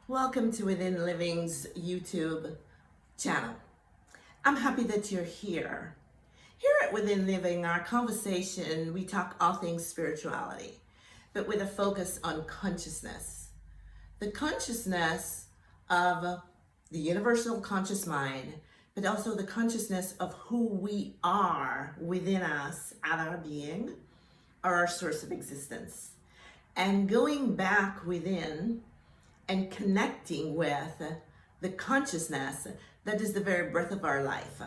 Welcome to Within Living's YouTube channel. I'm happy that you're here. Here at Within Living, our conversation, we talk all things spirituality, but with a focus on consciousness. The consciousness of the universal conscious mind, but also the consciousness of who we are within us at our being, or our source of existence. And going back within and connecting with the consciousness that is the very breath of our life,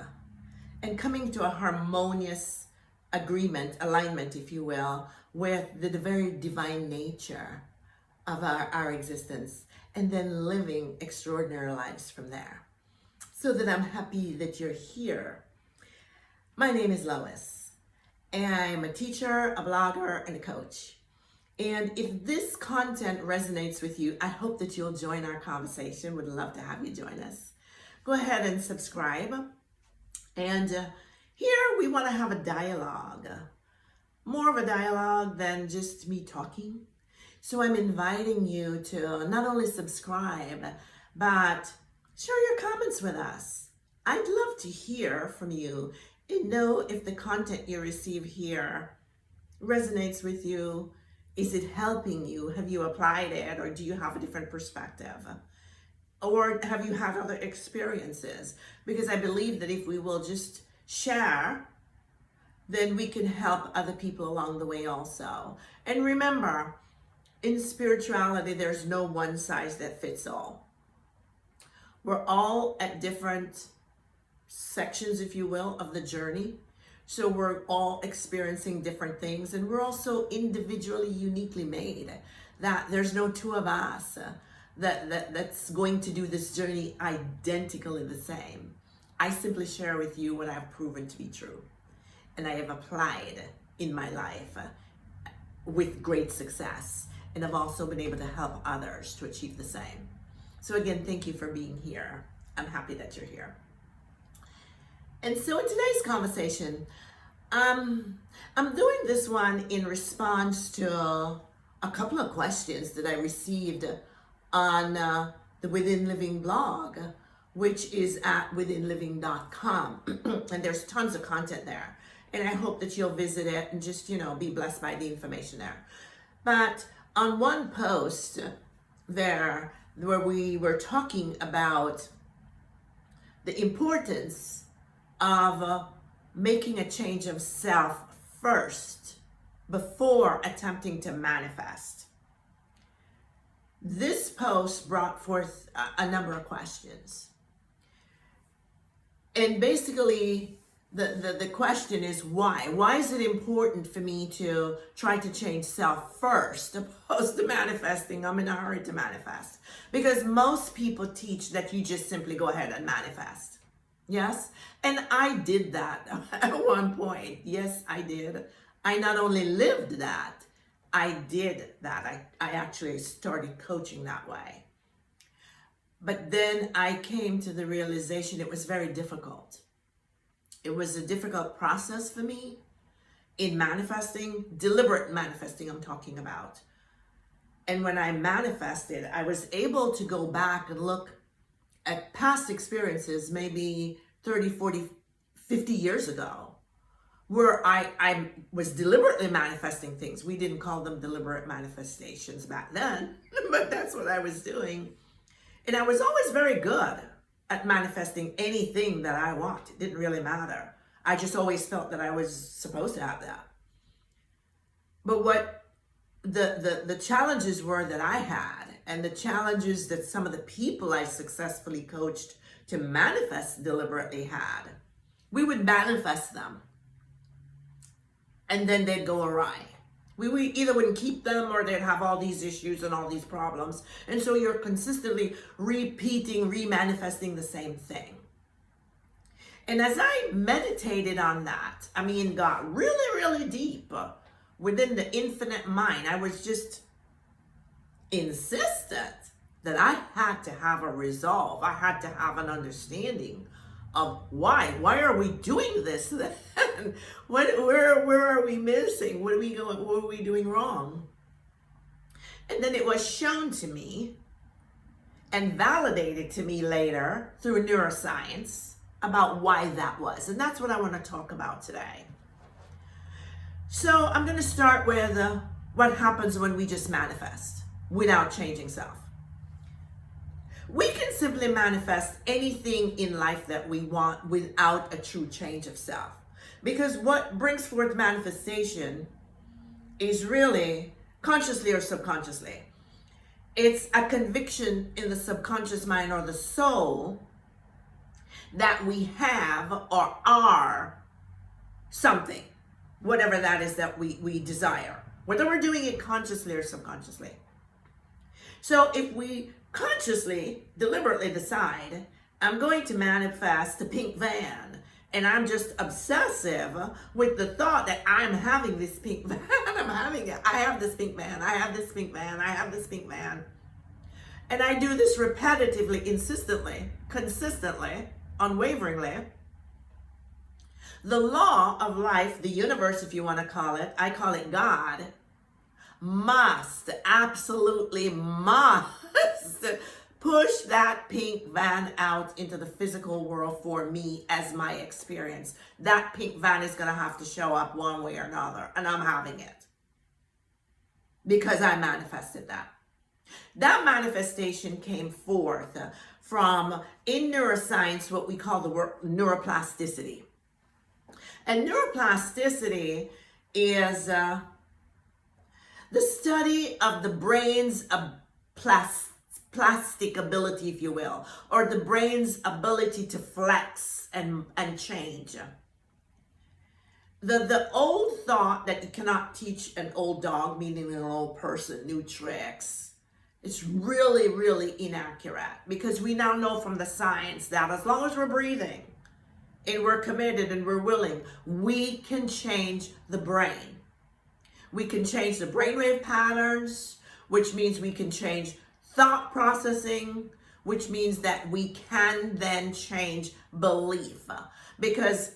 and coming to a harmonious agreement, alignment, if you will, with the very divine nature of our existence, and then living extraordinary lives from there. So that I'm happy that you're here. My name is Lois, and I'm a teacher, a blogger, and a coach. And if this content resonates with you, I hope that you'll join our conversation. Would love to have you join us. Go ahead and subscribe. And here we want to have a dialogue, more of a dialogue than just me talking. So I'm inviting you to not only subscribe, but share your comments with us. I'd love to hear from you and know if the content you receive here resonates with you. Is it helping you? Have you applied it, or do you have a different perspective? Or have you had other experiences? Because I believe that if we will just share, then we can help other people along the way also. And remember, in spirituality, there's no one size that fits all. We're all at different sections, if you will, of the journey. So we're all experiencing different things, and we're also individually, uniquely made. That there's no two of us that's going to do this journey identically the same. I simply share with you what I've proven to be true, and I have applied in my life with great success, and I've also been able to help others to achieve the same. So again, thank you for being here. I'm happy that you're here. And so in today's conversation, I'm doing this one in response to a couple of questions that I received on the Within Living blog, which is at withinliving.com. And there's tons of content there. And I hope that you'll visit it and just, be blessed by the information there. But on one post there, where we were talking about the importance of making a change of self first before attempting to manifest. This post brought forth a number of questions. And basically, the question is why? Why is it important for me to try to change self first opposed to manifesting? I'm in a hurry to manifest. Because most people teach that you just simply go ahead and manifest. Yes, and I did that at one point. Yes, I did. I not only lived that, I did that. I actually started coaching that way. But then I came to the realization it was very difficult. It was a difficult process for me in manifesting, deliberate manifesting I'm talking about. And when I manifested, I was able to go back and look at past experiences, maybe 30, 40, 50 years ago, where I was deliberately manifesting things. We didn't call them deliberate manifestations back then, but that's what I was doing. And I was always very good at manifesting anything that I want. It didn't really matter. I just always felt that I was supposed to have that. But what the challenges were that I had, and the challenges that some of the people I successfully coached to manifest deliberately had, we would manifest them, and then they'd go awry. We either wouldn't keep them, or they'd have all these issues and all these problems. And so you're consistently repeating, remanifesting the same thing. And as I meditated on that, got really, really deep within the infinite mind, I was just insistent that I had to have a resolve. I had to have an understanding of why are we doing this then? Where are we missing? What are we doing wrong? And then it was shown to me and validated to me later through neuroscience about why that was. And that's what I want to talk about today. So I'm going to start with what happens when we just manifest without changing self. We can simply manifest anything in life that we want without a true change of self. Because what brings forth manifestation is really consciously or subconsciously. It's a conviction in the subconscious mind or the soul that we have or are something, whatever that is that we desire, whether we're doing it consciously or subconsciously. So if we consciously, deliberately decide, I'm going to manifest the pink van, and I'm just obsessive with the thought that I'm having this pink van, I'm having it, I have this pink van, I have this pink van, I have this pink van. And I do this repetitively, insistently, consistently, unwaveringly. The law of life, the universe, if you want to call it, I call it God, must, absolutely must push that pink van out into the physical world for me as my experience. That pink van is going to have to show up one way or another, and I'm having it because I manifested that. That manifestation came forth from, in neuroscience, what we call the word neuroplasticity. And neuroplasticity is the study of the brain's plastic ability, if you will, or the brain's ability to flex and change. The old thought that you cannot teach an old dog, meaning an old person, new tricks, it's really, really inaccurate, because we now know from the science that as long as we're breathing and we're committed and we're willing, we can change the brain. We can change the brainwave patterns, which means we can change thought processing, which means that we can then change belief, because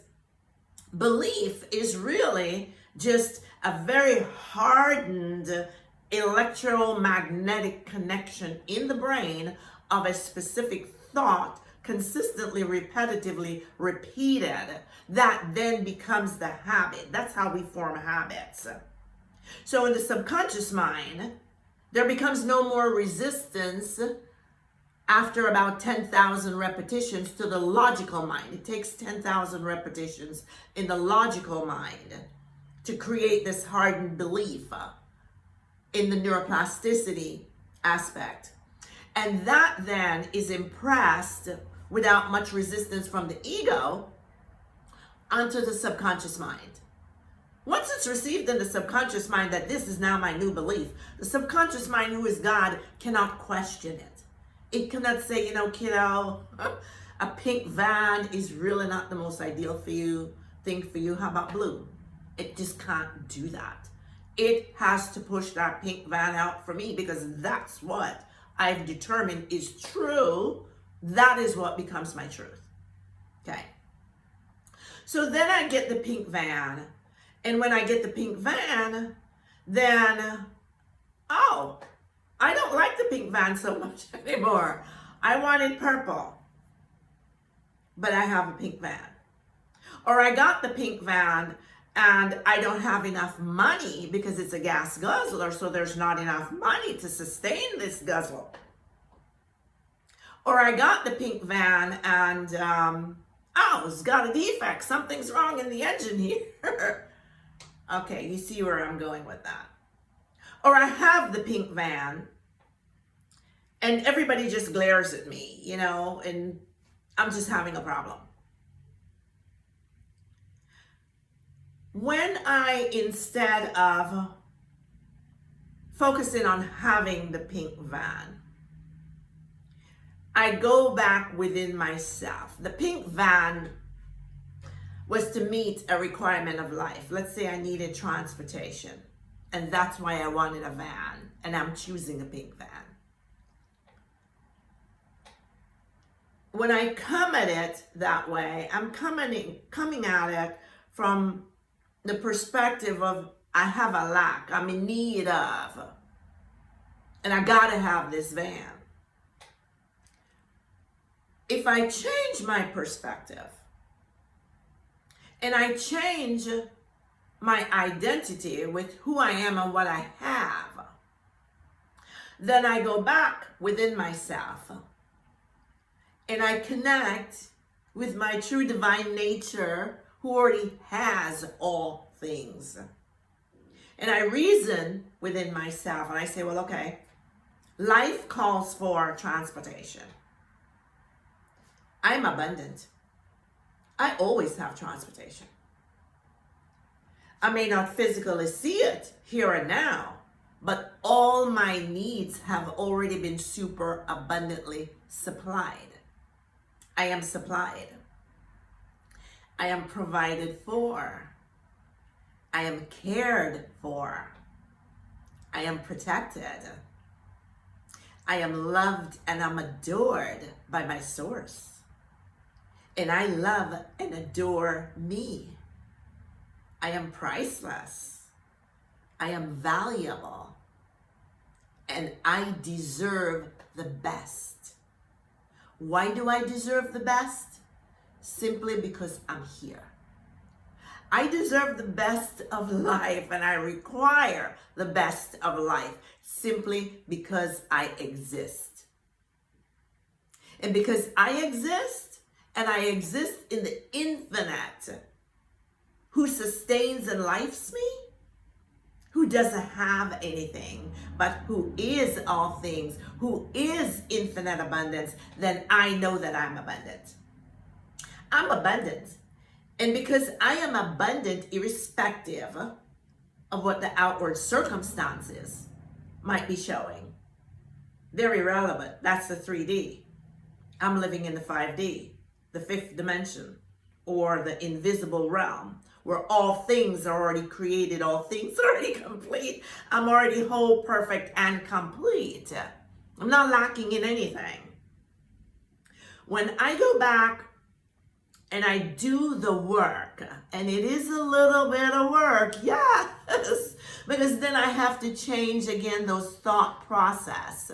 belief is really just a very hardened electromagnetic connection in the brain of a specific thought, consistently, repetitively repeated, that then becomes the habit. That's how we form habits. So in the subconscious mind, there becomes no more resistance after about 10,000 repetitions to the logical mind. It takes 10,000 repetitions in the logical mind to create this hardened belief in the neuroplasticity aspect. And that then is impressed without much resistance from the ego onto the subconscious mind. Once it's received in the subconscious mind that this is now my new belief, the subconscious mind, who is God, cannot question it. It cannot say, kiddo, a pink van is really not the most ideal thing for you. How about blue? It just can't do that. It has to push that pink van out for me, because that's what I've determined is true. That is what becomes my truth. Okay. So then I get the pink van. And when I get the pink van, then, I don't like the pink van so much anymore. I wanted purple, but I have a pink van. Or I got the pink van and I don't have enough money because it's a gas guzzler, so there's not enough money to sustain this guzzle. Or I got the pink van and, it's got a defect. Something's wrong in the engine here. Okay, you see where I'm going with that. Or I have the pink van and everybody just glares at me, and I'm just having a problem. When I, instead of focusing on having the pink van, I go back within myself. The pink van was to meet a requirement of life. Let's say I needed transportation, and that's why I wanted a van, and I'm choosing a pink van. When I come at it that way, I'm coming at it from the perspective of, I have a lack, I'm in need of, and I gotta have this van. if I change my perspective and I change my identity with who I am and what I have, then I go back within myself and I connect with my true divine nature who already has all things. And I reason within myself and I say, well, okay, life calls for transportation. I'm abundant. I always have transportation. I may not physically see it here and now, but all my needs have already been super abundantly supplied. I am supplied. I am provided for. I am cared for. I am protected. I am loved and I'm adored by my source. And I love and adore me. I am priceless. I am valuable. And I deserve the best. Why do I deserve the best? Simply because I'm here. I deserve the best of life and I require the best of life simply because I exist. And because I exist, and I exist in the infinite, who sustains and lifes me, who doesn't have anything, but who is all things, who is infinite abundance, then I know that I'm abundant. I'm abundant. And because I am abundant, irrespective of what the outward circumstances might be showing, they're irrelevant. That's the 3D. I'm living in the 5D. The fifth dimension, or the invisible realm, where all things are already created, all things are already complete. I'm already whole, perfect, and complete. I'm not lacking in anything. When I go back and I do the work, and it is a little bit of work, yes, because then I have to change again those thought process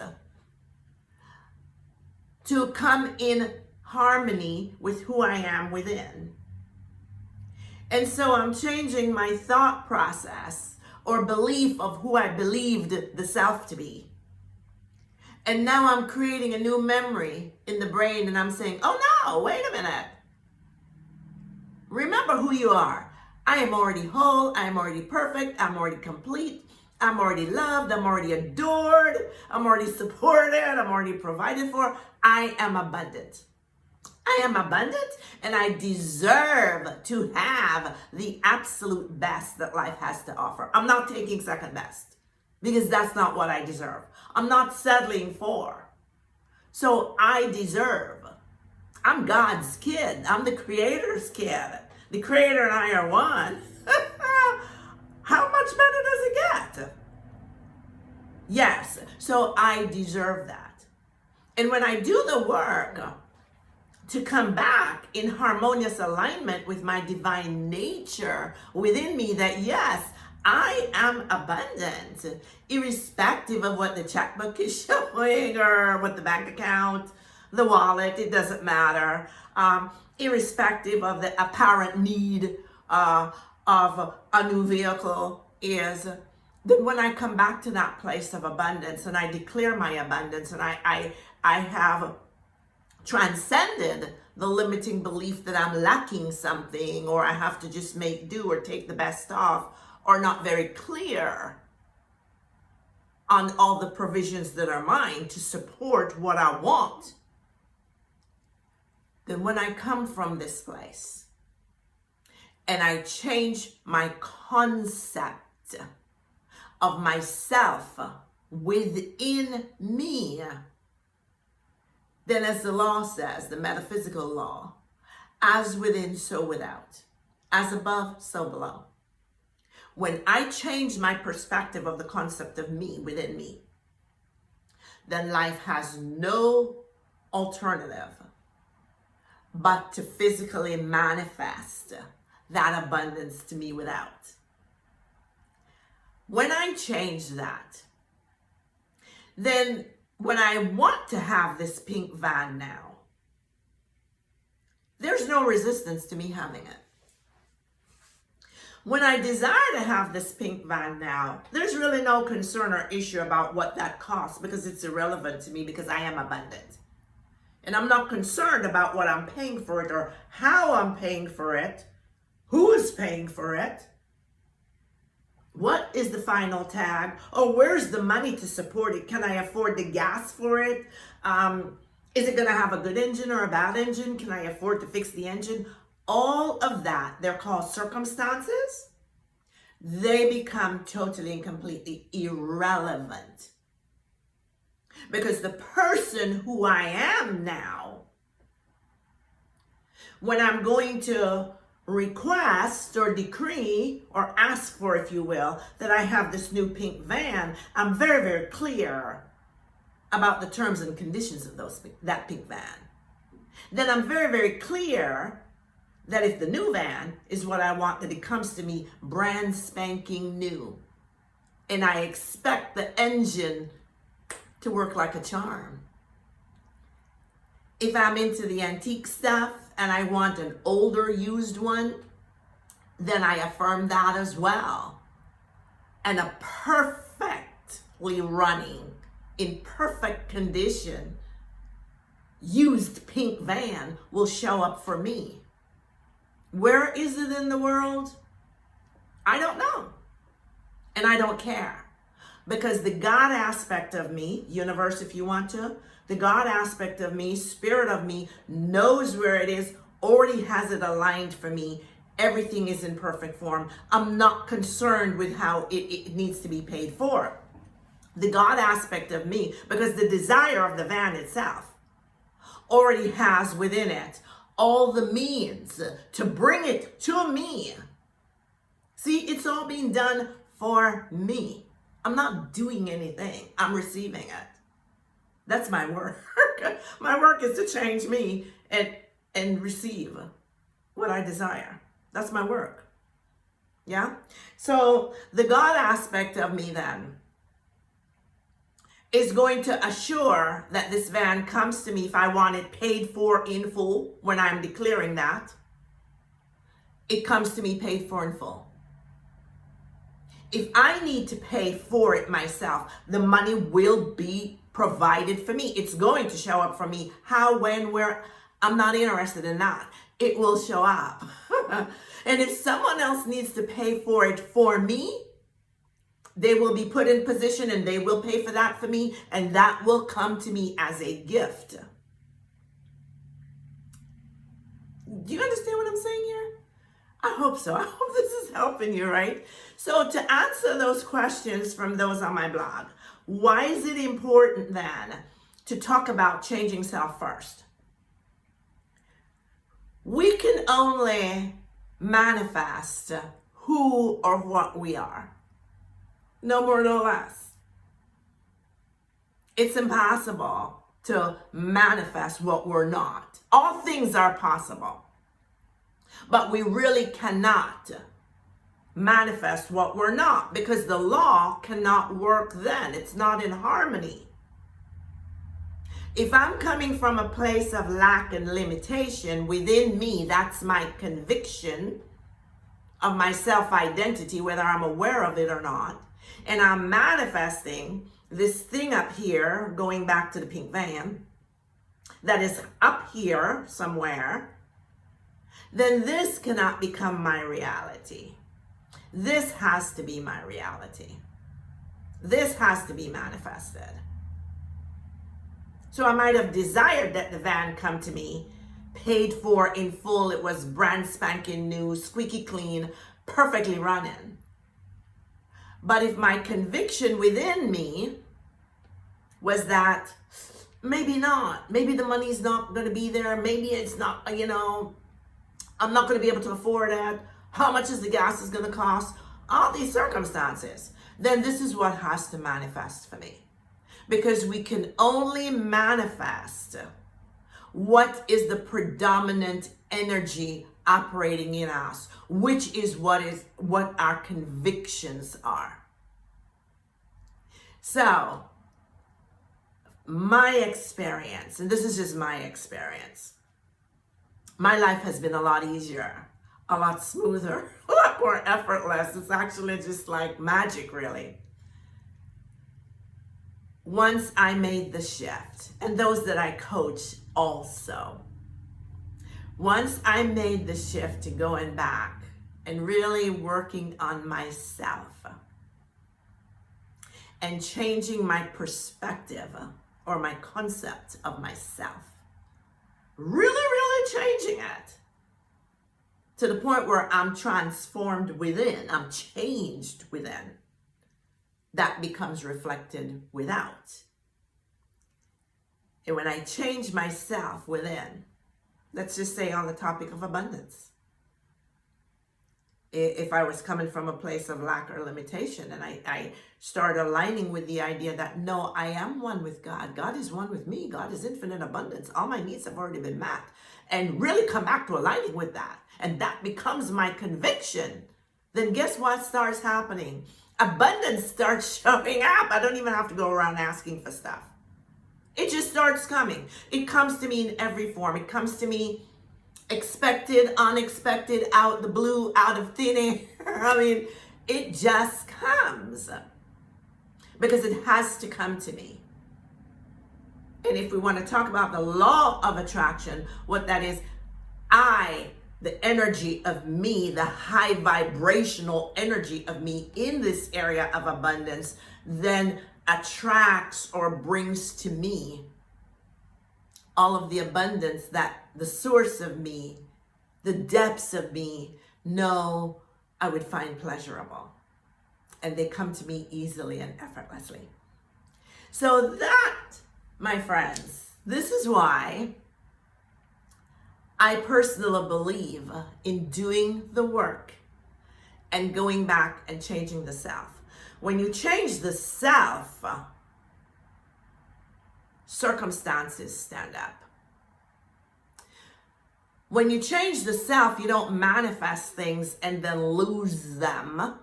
to come in harmony with who I am within. And so I'm changing my thought process or belief of who I believed the self to be. And now I'm creating a new memory in the brain and I'm saying, oh no, wait a minute. Remember who you are. I am already whole, I am already perfect, I'm already complete, I'm already loved, I'm already adored, I'm already supported, I'm already provided for. I am abundant. I am abundant and I deserve to have the absolute best that life has to offer. I'm not taking second best because that's not what I deserve. I'm not settling for. So I deserve. I'm God's kid. I'm the Creator's kid. The Creator and I are one. How much better does it get? Yes, so I deserve that. And when I do the work to come back in harmonious alignment with my divine nature within me, that yes, I am abundant, irrespective of what the checkbook is showing or what the bank account, the wallet, it doesn't matter. Irrespective of the apparent need of a new vehicle is, then when I come back to that place of abundance and I declare my abundance and I have transcended the limiting belief that I'm lacking something or I have to just make do or take the best off or not very clear on all the provisions that are mine to support what I want, then when I come from this place and I change my concept of myself within me, then as the law says, the metaphysical law, as within, so without, as above, so below. When I change my perspective of the concept of me within me, then life has no alternative but to physically manifest that abundance to me without. When I change that, then when I want to have this pink van now, there's no resistance to me having it. When I desire to have this pink van now, there's really no concern or issue about what that costs because it's irrelevant to me because I am abundant. And I'm not concerned about what I'm paying for it or how I'm paying for it, who is paying for it, what is the final tag, or where's the money to support it? Can I afford the gas for it? Is it going to have a good engine or a bad engine? Can I afford to fix the engine? All of that, they're called circumstances. They become totally and completely irrelevant. Because the person who I am now, when I'm going to request or decree or ask for, if you will, that I have this new pink van, I'm very, very clear about the terms and conditions of that pink van. Then I'm very, very clear that if the new van is what I want, that it comes to me brand spanking new. And I expect the engine to work like a charm. If I'm into the antique stuff and I want an older used one, then I affirm that as well. And a perfectly running, in perfect condition, used pink van will show up for me. Where is it in the world? I don't know. And I don't care. Because the God aspect of me, universe if you want to, the God aspect of me, spirit of me, knows where it is, already has it aligned for me. Everything is in perfect form. I'm not concerned with how it needs to be paid for. The God aspect of me, because the desire of the van itself already has within it all the means to bring it to me. See, it's all being done for me. I'm not doing anything. I'm receiving it. That's my work. My work is to change me and receive what I desire. That's my work. Yeah? So the God aspect of me then is going to assure that this van comes to me if I want it paid for in full. When I'm declaring that, it comes to me paid for in full. If I need to pay for it myself, the money will be provided for me. It's going to show up for me. How, when, where, I'm not interested in that. It will show up. And if someone else needs to pay for it for me, they will be put in position and they will pay for that for me, and that will come to me as a gift. Do you understand what I'm saying here? I hope so. I hope this is helping you, right? So to answer those questions from those on my blog, why is it important then to talk about changing self first? We can only manifest who or what we are. No more, no less. It's impossible to manifest what we're not. All things are possible. But we really cannot manifest what we're not, because the law cannot work then. It's not in harmony. If I'm coming from a place of lack and limitation within me, that's my conviction of my self-identity, whether I'm aware of it or not, and I'm manifesting this thing up here, going back to the pink van, that is up here somewhere, then this cannot become my reality. This has to be my reality. This has to be manifested. So I might have desired that the van come to me, paid for in full. It was brand spanking new, squeaky clean, perfectly running. But if my conviction within me was that maybe not, maybe the money's not going to be there, maybe it's not, I'm not going to be able to afford it, how much is the gas is going to cost, all these circumstances, then this is what has to manifest for me. Because we can only manifest what is the predominant energy operating in us, which is what our convictions are. So, my experience, and this is just my experience, my life has been a lot easier, a lot smoother, a lot more effortless. It's actually just like magic, really. Once I made the shift, and those that I coach also, once I made the shift to going back and really working on myself and changing my perspective or my concept of myself, really changing it to the point where I'm transformed within, I'm changed within, that becomes reflected without. And when I change myself within, let's just say on the topic of abundance, if I was coming from a place of lack or limitation and I start aligning with the idea that no, I am one with God. God is one with me. God is infinite abundance. All my needs have already been met. And really come back to aligning with that. And that becomes my conviction. Then guess what starts happening? Abundance starts showing up. I don't even have to go around asking for stuff. It just starts coming. It comes to me in every form. It comes to me expected, unexpected, out the blue, out of thin air. I mean, it just comes because it has to come to me. And if we want to talk about the law of attraction, what that is, the energy of me, the high vibrational energy of me in this area of abundance, then attracts or brings to me all of the abundance that the source of me, the depths of me, know I would find pleasurable. And they come to me easily and effortlessly. So that, my friends, this is why I personally believe in doing the work and going back and changing the self. When you change the self, circumstances stand up. When you change the self, you don't manifest things and then lose them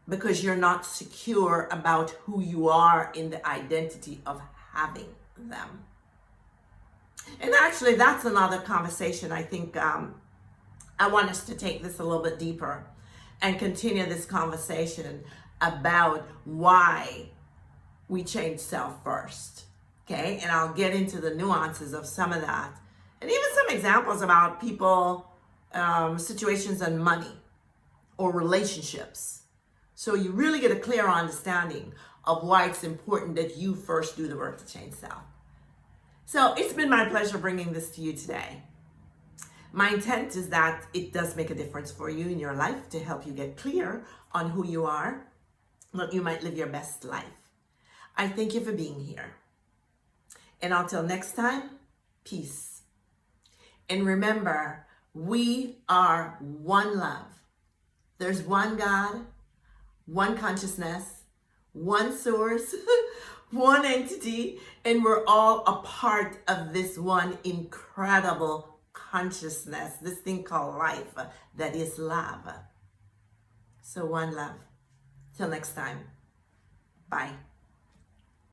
because you're not secure about who you are in the identity of having them. And actually, that's another conversation. I think I want us to take this a little bit deeper and continue this conversation about why we change self first. Okay, and I'll get into the nuances of some of that. And even some examples about people, situations and money or relationships. So you really get a clear understanding of why it's important that you first do the work to change self. So it's been my pleasure bringing this to you today. My intent is that it does make a difference for you in your life to help you get clear on who you are, that you might live your best life. I thank you for being here. And until next time, peace. And remember, we are one love. There's one God, one consciousness, one source, one entity, and we're all a part of this one incredible consciousness, this thing called life that is love. So one love. Till next time. Bye.